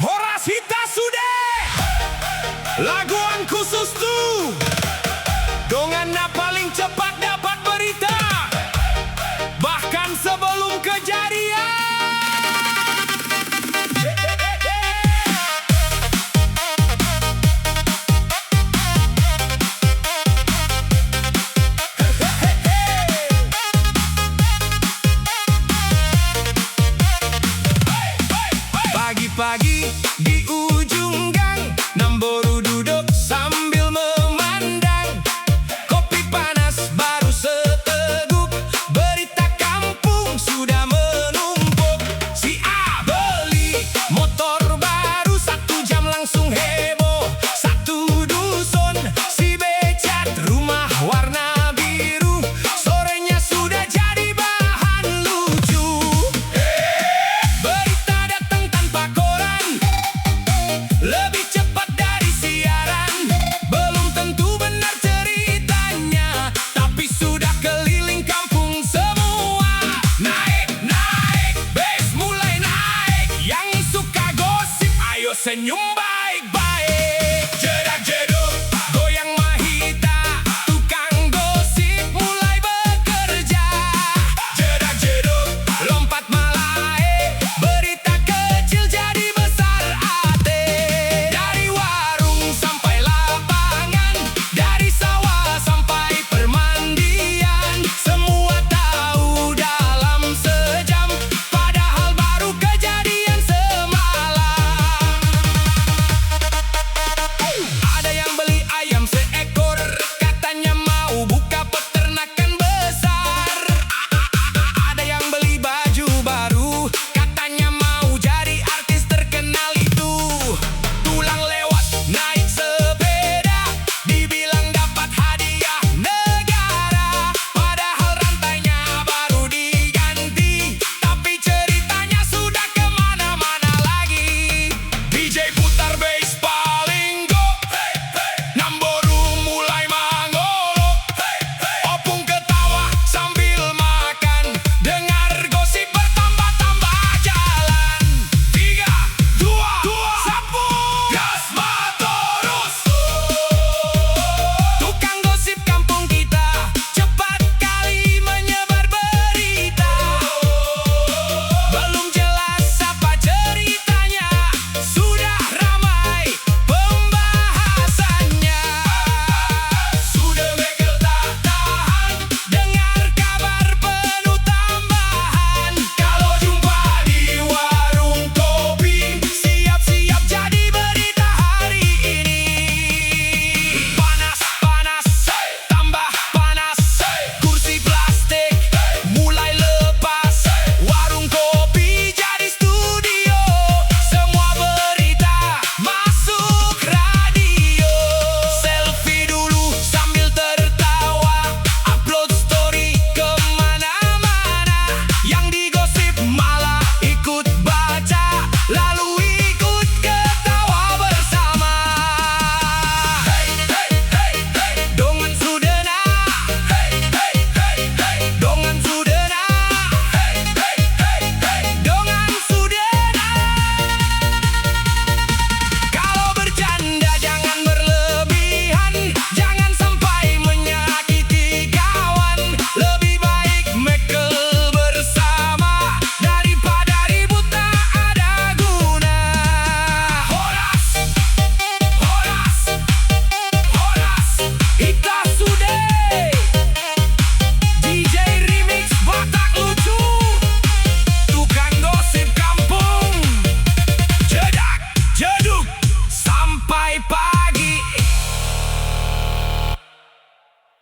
Horas hita sudah laguan khusus tuh dongan paling cepat dapat berita bahkan sebelum kejadian. Pagi-pagi di ujung gang, Namboru duduk sambil memandang kopi panas baru seteguk, berita kampung sudah menumpuk. Si A beli motor baru 1 jam langsung heboh satu dusun. Si B cat rumah warna biru, sorenya sudah jadi bahan lucu. Berita datang tanpa koran, lebih cepat dari siaran. Belum tentu benar ceritanya, tapi sudah keliling kampung semua. Naik, naik, base mulai naik. Yang suka gosip, ayo senyum.